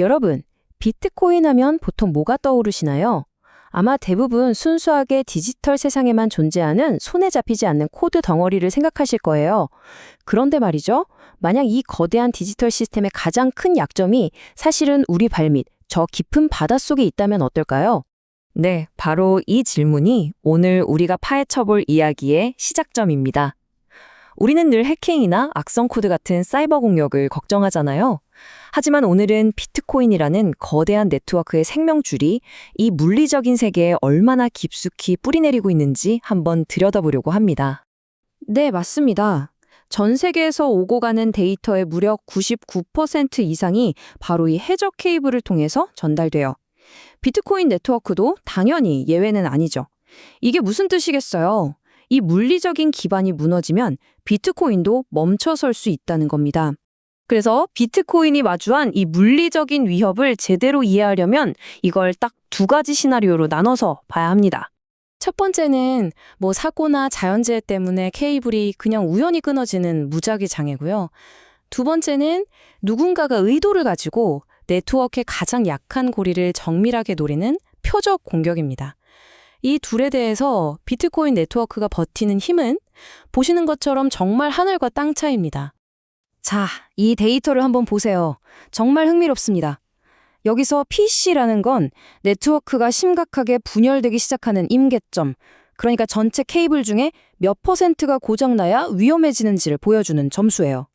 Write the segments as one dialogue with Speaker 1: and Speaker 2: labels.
Speaker 1: 여러분, 비트코인 하면 보통 뭐가 떠오르시나요? 아마 대부분 순수하게 디지털 세상에만 존재하는 손에 잡히지 않는 코드 덩어리를 생각하실 거예요. 그런데 말이죠. 만약 이 거대한 디지털 시스템의 가장 큰 약점이 사실은 우리 발밑, 저 깊은 바닷속에 있다면 어떨까요?
Speaker 2: 네, 바로 이 질문이 오늘 우리가 파헤쳐볼 이야기의 시작점입니다. 우리는 늘 해킹이나 악성 코드 같은 사이버 공격을 걱정하잖아요. 하지만 오늘은 비트코인이라는 거대한 네트워크의 생명줄이 이 물리적인 세계에 얼마나 깊숙이 뿌리내리고 있는지 한번 들여다보려고 합니다.
Speaker 1: 네, 맞습니다. 전 세계에서 오고 가는 데이터의 무려 99% 이상이 바로 이 해저 케이블을 통해서 전달돼요. 비트코인 네트워크도 당연히 예외는 아니죠. 이게 무슨 뜻이겠어요? 이 물리적인 기반이 무너지면 비트코인도 멈춰설 수 있다는 겁니다. 그래서 비트코인이 마주한 이 물리적인 위협을 제대로 이해하려면 이걸 딱 두 가지 시나리오로 나눠서 봐야 합니다. 첫 번째는 사고나 자연재해 때문에 케이블이 그냥 우연히 끊어지는 무작위 장애고요. 두 번째는 누군가가 의도를 가지고 네트워크의 가장 약한 고리를 정밀하게 노리는 표적 공격입니다. 이 둘에 대해서 비트코인 네트워크가 버티는 힘은 보시는 것처럼 정말 하늘과 땅 차이입니다. 자, 이 데이터를 한번 보세요. 정말 흥미롭습니다. 여기서 PC라는 건 네트워크가 심각하게 분열되기 시작하는 임계점, 그러니까 전체 케이블 중에 몇 %가 고장나야 위험해지는지를 보여주는 점수예요.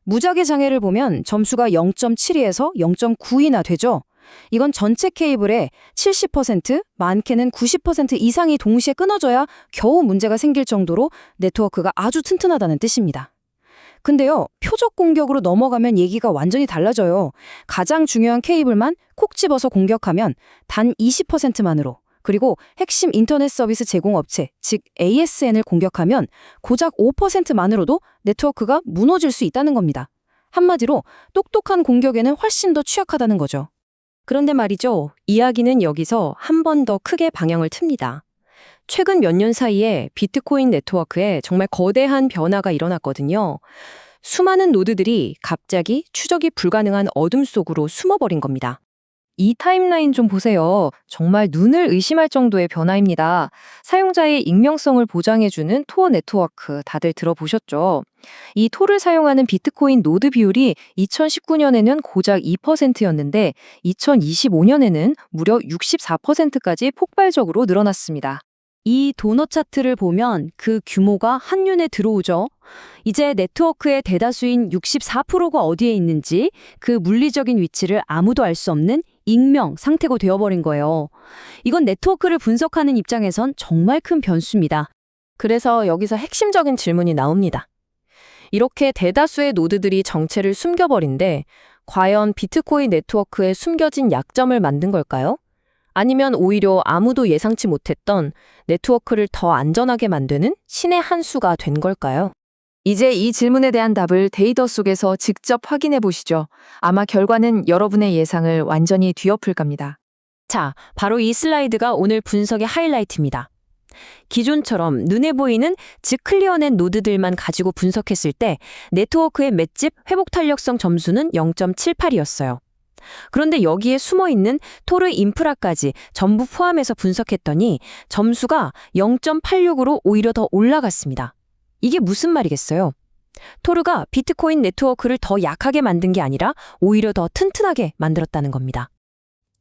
Speaker 1: 무작위 장애를 보면 점수가 0.72에서 0.9이나 되죠. 이건 전체 케이블의 70%, 많게는 90% 이상이 동시에 끊어져야 겨우 문제가 생길 정도로 네트워크가 아주 튼튼하다는 뜻입니다. 근데요, 표적 공격으로 넘어가면 얘기가 완전히 달라져요. 가장 중요한 케이블만 콕 집어서 공격하면 단 20%만으로, 그리고 핵심 인터넷 서비스 제공업체, 즉 ASN을 공격하면 고작 5%만으로도 네트워크가 무너질 수 있다는 겁니다. 한마디로 똑똑한 공격에는 훨씬 더 취약하다는 거죠. 그런데 말이죠, 이야기는 여기서 한 번 더 크게 방향을 틉니다. 최근 몇 년 사이에 비트코인 네트워크에 정말 거대한 변화가 일어났거든요. 수많은 노드들이 갑자기 추적이 불가능한 어둠 속으로 숨어버린 겁니다. 이 타임라인 좀 보세요. 정말 눈을 의심할 정도의 변화입니다. 사용자의 익명성을 보장해주는 토어 네트워크 다들 들어보셨죠? 이 토를 사용하는 비트코인 노드 비율이 2019년에는 고작 2%였는데 2025년에는 무려 64%까지 폭발적으로 늘어났습니다. 이 도넛 차트를 보면 그 규모가 한눈에 들어오죠. 이제 네트워크의 대다수인 64%가 어디에 있는지 그 물리적인 위치를 아무도 알 수 없는 익명 상태가 되어버린 거예요. 이건 네트워크를 분석하는 입장에선 정말 큰 변수입니다. 그래서 여기서 핵심적인 질문이 나옵니다. 이렇게 대다수의 노드들이 정체를 숨겨버린데 과연 비트코인 네트워크에 숨겨진 약점을 만든 걸까요? 아니면 오히려 아무도 예상치 못했던 네트워크를 더 안전하게 만드는 신의 한 수가 된 걸까요? 이제 이 질문에 대한 답을 데이터 속에서 직접 확인해 보시죠. 아마 결과는 여러분의 예상을 완전히 뒤엎을 겁니다. 자, 바로 이 슬라이드가 오늘 분석의 하이라이트입니다. 기존처럼 눈에 보이는 즉 클리어낸 노드들만 가지고 분석했을 때 네트워크의 맷집 회복 탄력성 점수는 0.78이었어요. 그런데 여기에 숨어있는 토르 인프라까지 전부 포함해서 분석했더니 점수가 0.86으로 오히려 더 올라갔습니다. 이게 무슨 말이겠어요? 토르가 비트코인 네트워크를 더 약하게 만든 게 아니라 오히려 더 튼튼하게 만들었다는 겁니다.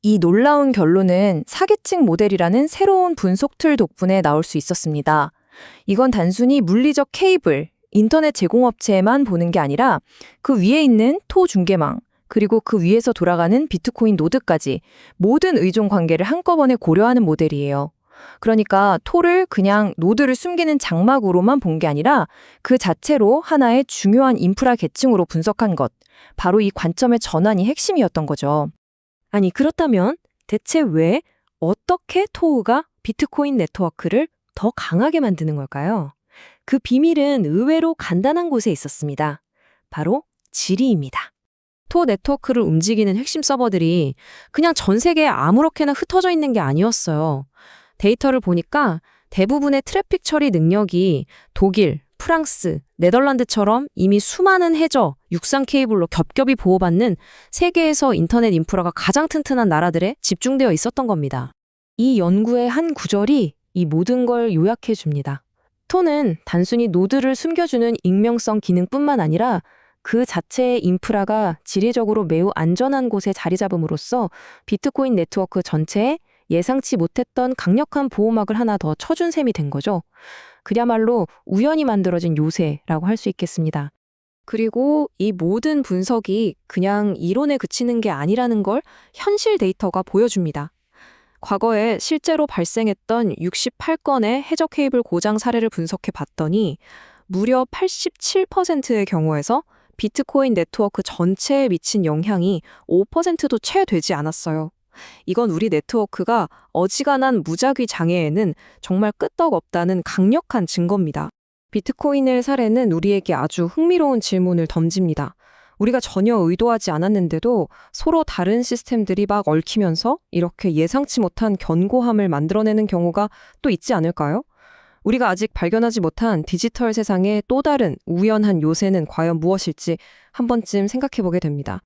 Speaker 1: 이 놀라운 결론은 사기층 모델이라는 새로운 분석 툴 덕분에 나올 수 있었습니다. 이건 단순히 물리적 케이블, 인터넷 제공업체에만 보는 게 아니라 그 위에 있는 토 중계망, 그리고 그 위에서 돌아가는 비트코인 노드까지 모든 의존 관계를 한꺼번에 고려하는 모델이에요. 그러니까 토를 그냥 노드를 숨기는 장막으로만 본 게 아니라 그 자체로 하나의 중요한 인프라 계층으로 분석한 것. 바로 이 관점의 전환이 핵심이었던 거죠. 아니, 그렇다면 대체 왜, 어떻게 토우가 비트코인 네트워크를 더 강하게 만드는 걸까요? 그 비밀은 의외로 간단한 곳에 있었습니다. 바로 지리입니다. 토 네트워크를 움직이는 핵심 서버들이 그냥 전 세계에 아무렇게나 흩어져 있는 게 아니었어요. 데이터를 보니까 대부분의 트래픽 처리 능력이 독일, 프랑스, 네덜란드처럼 이미 수많은 해저, 육상 케이블로 겹겹이 보호받는 세계에서 인터넷 인프라가 가장 튼튼한 나라들에 집중되어 있었던 겁니다. 이 연구의 한 구절이 이 모든 걸 요약해 줍니다. 톤은 단순히 노드를 숨겨주는 익명성 기능뿐만 아니라 그 자체의 인프라가 지리적으로 매우 안전한 곳에 자리 잡음으로써 비트코인 네트워크 전체에 예상치 못했던 강력한 보호막을 하나 더 쳐준 셈이 된 거죠. 그야말로 우연히 만들어진 요새라고 할 수 있겠습니다. 그리고 이 모든 분석이 그냥 이론에 그치는 게 아니라는 걸 현실 데이터가 보여줍니다. 과거에 실제로 발생했던 68건의 해저 케이블 고장 사례를 분석해 봤더니 무려 87%의 경우에서 비트코인 네트워크 전체에 미친 영향이 5%도 채 되지 않았어요. 이건 우리 네트워크가 어지간한 무작위 장애에는 정말 끄떡없다는 강력한 증거입니다. 비트코인의 사례는 우리에게 아주 흥미로운 질문을 던집니다. 우리가 전혀 의도하지 않았는데도 서로 다른 시스템들이 막 얽히면서 이렇게 예상치 못한 견고함을 만들어내는 경우가 또 있지 않을까요? 우리가 아직 발견하지 못한 디지털 세상의 또 다른 우연한 요새는 과연 무엇일지 한 번쯤 생각해 보게 됩니다.